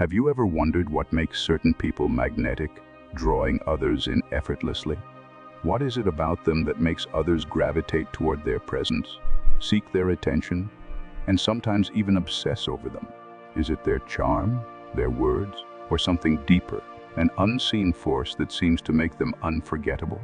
Have you ever wondered what makes certain people magnetic, drawing others in effortlessly? What is it about them that makes others gravitate toward their presence, seek their attention, and sometimes even obsess over them? Is it their charm, their words, or something deeper, an unseen force that seems to make them unforgettable?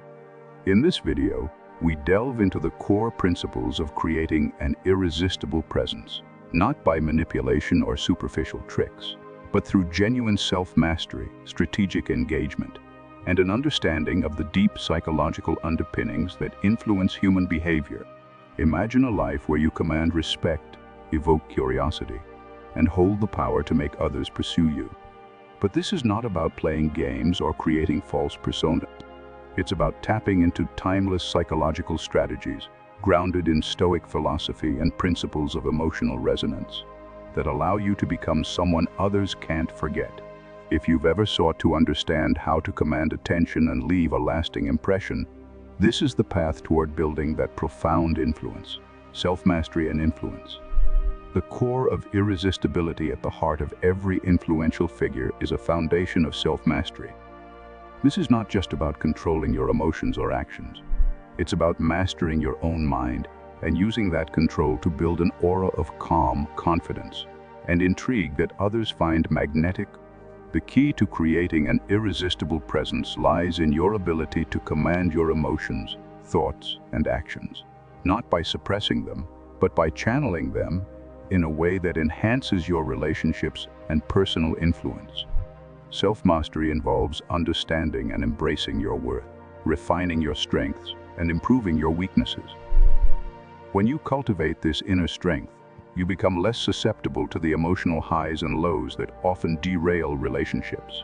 In this video, we delve into the core principles of creating an irresistible presence, not by manipulation or superficial tricks, but through genuine self-mastery, strategic engagement, and an understanding of the deep psychological underpinnings that influence human behavior. Imagine a life where you command respect, evoke curiosity, and hold the power to make others pursue you. But this is not about playing games or creating false personas. It's about tapping into timeless psychological strategies, grounded in Stoic philosophy and principles of emotional resonance, that allow you to become someone others can't forget. If you've ever sought to understand how to command attention and leave a lasting impression, this is the path toward building that profound influence, self-mastery and influence. The core of irresistibility at the heart of every influential figure is a foundation of self-mastery. This is not just about controlling your emotions or actions. It's about mastering your own mind and using that control to build an aura of calm, confidence, and intrigue that others find magnetic. The key to creating an irresistible presence lies in your ability to command your emotions, thoughts, and actions, not by suppressing them, but by channeling them in a way that enhances your relationships and personal influence. Self-mastery involves understanding and embracing your worth, refining your strengths, and improving your weaknesses. When you cultivate this inner strength, you become less susceptible to the emotional highs and lows that often derail relationships.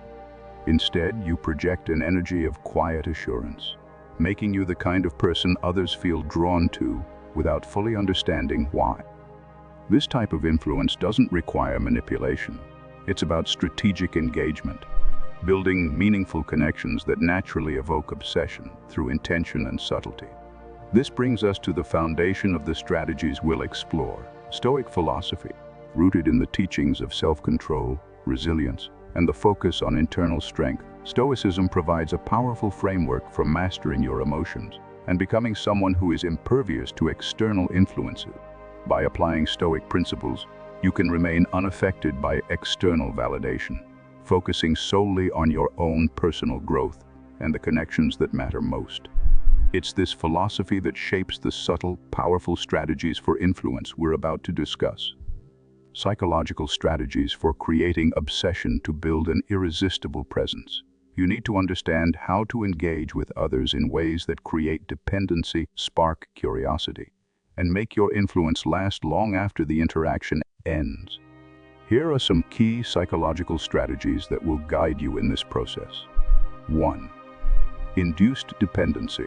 Instead, you project an energy of quiet assurance, making you the kind of person others feel drawn to without fully understanding why. This type of influence doesn't require manipulation. It's about strategic engagement, building meaningful connections that naturally evoke obsession through intention and subtlety. This brings us to the foundation of the strategies we'll explore: Stoic philosophy, rooted in the teachings of self-control, resilience, and the focus on internal strength. Stoicism provides a powerful framework for mastering your emotions and becoming someone who is impervious to external influences. By applying Stoic principles, you can remain unaffected by external validation, focusing solely on your own personal growth and the connections that matter most. It's this philosophy that shapes the subtle, powerful strategies for influence we're about to discuss. Psychological strategies for creating obsession to build an irresistible presence. You need to understand how to engage with others in ways that create dependency, spark curiosity, and make your influence last long after the interaction ends. Here are some key psychological strategies that will guide you in this process. 1. Induced dependency.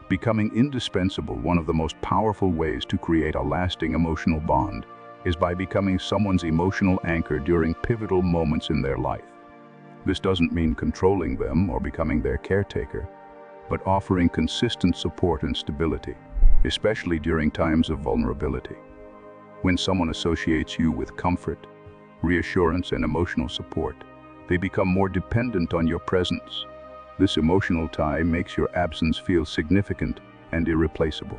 Becoming indispensable. One of the most powerful ways to create a lasting emotional bond is by becoming someone's emotional anchor during pivotal moments in their life. This doesn't mean controlling them or becoming their caretaker, but offering consistent support and stability, especially during times of vulnerability. When someone associates you with comfort, reassurance, and emotional support, they become more dependent on your presence. This emotional tie makes your absence feel significant and irreplaceable.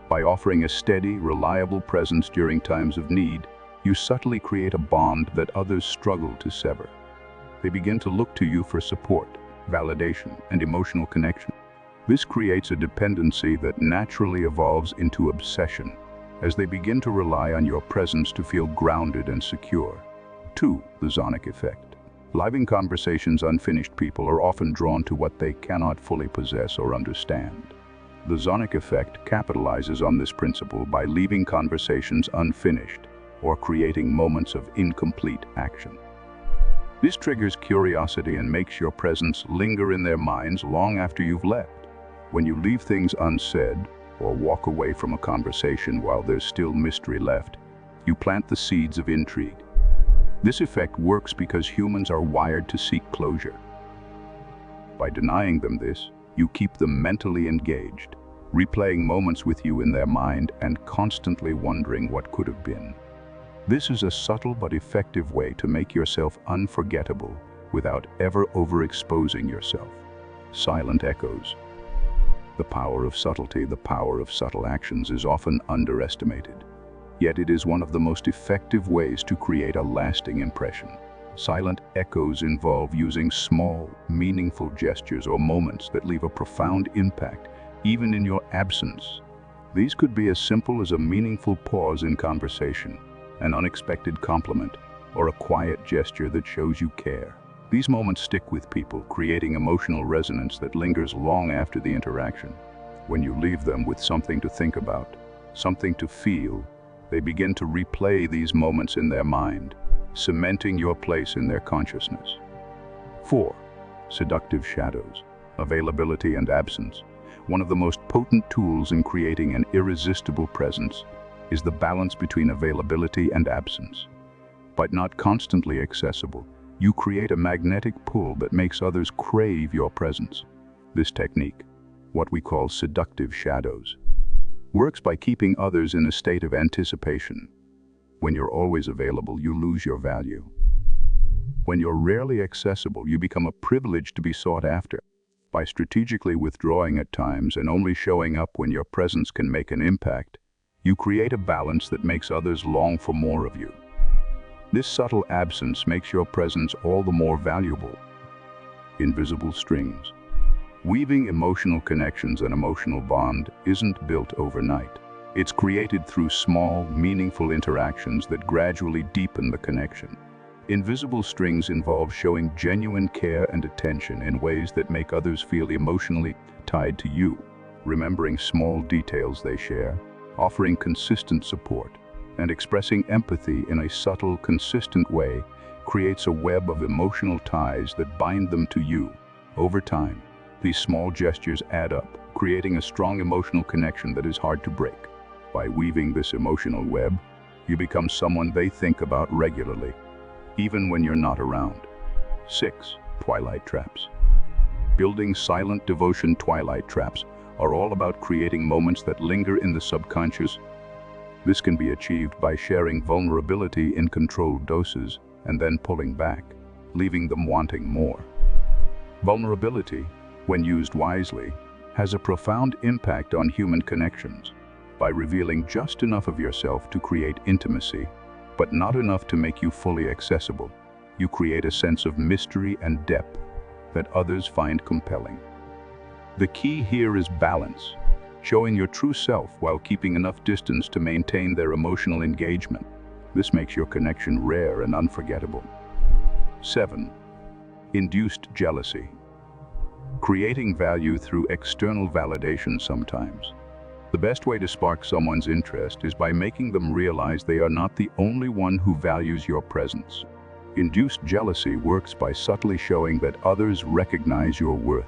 By offering a steady, reliable presence during times of need, you subtly create a bond that others struggle to sever. They begin to look to you for support, validation, and emotional connection. This creates a dependency that naturally evolves into obsession, as they begin to rely on your presence to feel grounded and secure. 2. The Zonic effect. Leaving conversations unfinished. People are often drawn to what they cannot fully possess or understand. The Zonic effect capitalizes on this principle by leaving conversations unfinished or creating moments of incomplete action. This triggers curiosity and makes your presence linger in their minds long after you've left. When you leave things unsaid, or walk away from a conversation while there's still mystery left, you plant the seeds of intrigue. This effect works because humans are wired to seek closure. By denying them this, you keep them mentally engaged, replaying moments with you in their mind and constantly wondering what could have been. This is a subtle but effective way to make yourself unforgettable without ever overexposing yourself. Silent echoes. The power of subtlety, the power of subtle actions is often underestimated. Yet it is one of the most effective ways to create a lasting impression. Silent echoes involve using small, meaningful gestures or moments that leave a profound impact, even in your absence. These could be as simple as a meaningful pause in conversation, an unexpected compliment, or a quiet gesture that shows you care. These moments stick with people, creating emotional resonance that lingers long after the interaction. When you leave them with something to think about, something to feel, they begin to replay these moments in their mind, cementing your place in their consciousness. 4. Seductive shadows. Availability and absence. One of the most potent tools in creating an irresistible presence is the balance between availability and absence. By not constantly accessible, you create a magnetic pull that makes others crave your presence. This technique, what we call seductive shadows, works by keeping others in a state of anticipation. When you're always available, you lose your value. When you're rarely accessible, you become a privilege to be sought after. By strategically withdrawing at times and only showing up when your presence can make an impact, you create a balance that makes others long for more of you. This subtle absence makes your presence all the more valuable. Invisible strings. Weaving emotional connections and emotional bond isn't built overnight. It's created through small, meaningful interactions that gradually deepen the connection. Invisible strings involve showing genuine care and attention in ways that make others feel emotionally tied to you, remembering small details they share, offering consistent support, and expressing empathy in a subtle, consistent way creates a web of emotional ties that bind them to you. Over time, these small gestures add up, creating a strong emotional connection that is hard to break. By weaving this emotional web, you become someone they think about regularly, even when you're not around. 6. Twilight traps. Building silent devotion. Twilight traps are all about creating moments that linger in the subconscious. This can be achieved by sharing vulnerability in controlled doses and then pulling back, leaving them wanting more. Vulnerability, when used wisely, has a profound impact on human connections. By revealing just enough of yourself to create intimacy, but not enough to make you fully accessible, you create a sense of mystery and depth that others find compelling. The key here is balance, showing your true self while keeping enough distance to maintain their emotional engagement. This makes your connection rare and unforgettable. 7. Induced jealousy. Creating value through external validation. Sometimes the best way to spark someone's interest is by making them realize they are not the only one who values your presence. Induced jealousy works by subtly showing that others recognize your worth.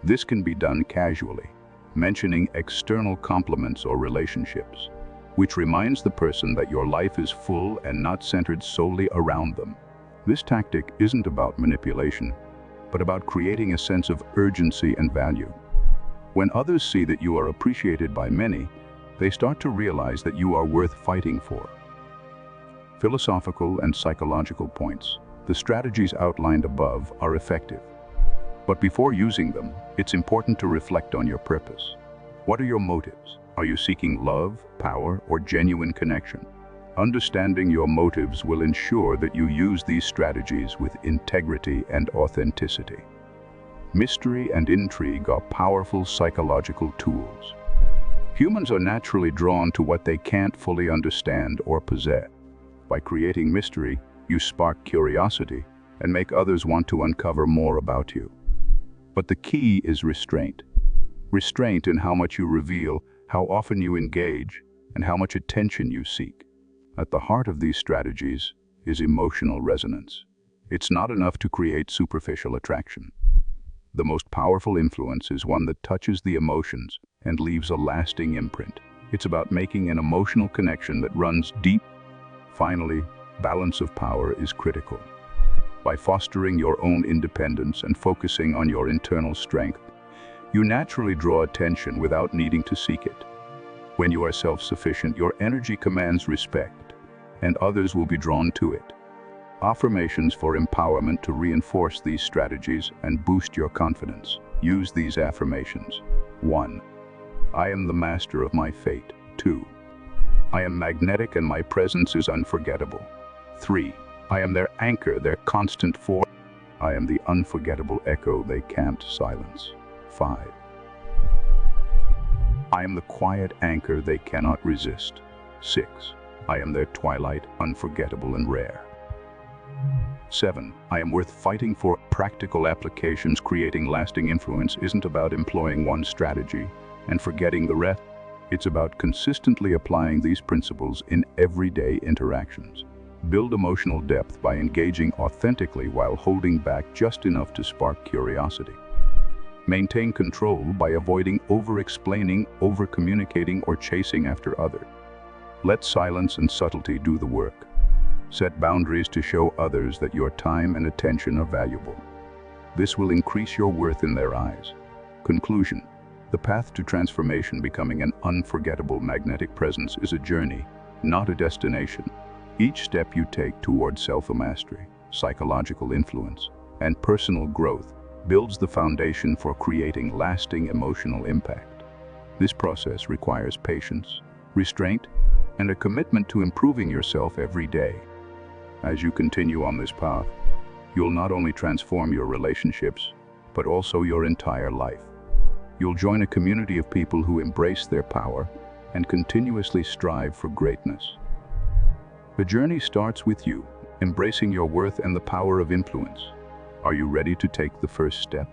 This can be done casually, mentioning external compliments or relationships, which reminds the person that your life is full and not centered solely around them. This tactic isn't about manipulation, but about creating a sense of urgency and value. When others see that you are appreciated by many, they start to realize that you are worth fighting for. Philosophical and psychological points. The strategies outlined above are effective. But before using them, it's important to reflect on your purpose. What are your motives? Are you seeking love, power, or genuine connection? Understanding your motives will ensure that you use these strategies with integrity and authenticity. Mystery and intrigue are powerful psychological tools. Humans are naturally drawn to what they can't fully understand or possess. By creating mystery, you spark curiosity and make others want to uncover more about you. But the key is restraint. Restraint in how much you reveal, how often you engage, and how much attention you seek. At the heart of these strategies is emotional resonance. It's not enough to create superficial attraction. The most powerful influence is one that touches the emotions and leaves a lasting imprint. It's about making an emotional connection that runs deep. Finally, balance of power is critical. By fostering your own independence and focusing on your internal strength, you naturally draw attention without needing to seek it. When you are self-sufficient, your energy commands respect, and others will be drawn to it. Affirmations for empowerment to reinforce these strategies and boost your confidence. Use these affirmations. 1. I am the master of my fate. 2. I am magnetic and my presence is unforgettable. 3. I am their anchor, their constant force. I am the unforgettable echo they can't silence. 5. I am the quiet anchor they cannot resist. 6. I am their twilight, unforgettable and rare. 7. I am worth fighting for. Practical applications. Creating lasting influence isn't about employing one strategy and forgetting the rest. It's about consistently applying these principles in everyday interactions. Build emotional depth by engaging authentically while holding back just enough to spark curiosity. Maintain control by avoiding over-explaining, over-communicating, or chasing after others. Let silence and subtlety do the work. Set boundaries to show others that your time and attention are valuable. This will increase your worth in their eyes. Conclusion: the path to transformation, becoming an unforgettable magnetic presence, is a journey, not a destination. Each step you take towards self-mastery, psychological influence, and personal growth builds the foundation for creating lasting emotional impact. This process requires patience, restraint, and a commitment to improving yourself every day. As you continue on this path, you'll not only transform your relationships, but also your entire life. You'll join a community of people who embrace their power and continuously strive for greatness. The journey starts with you, embracing your worth and the power of influence. Are you ready to take the first step?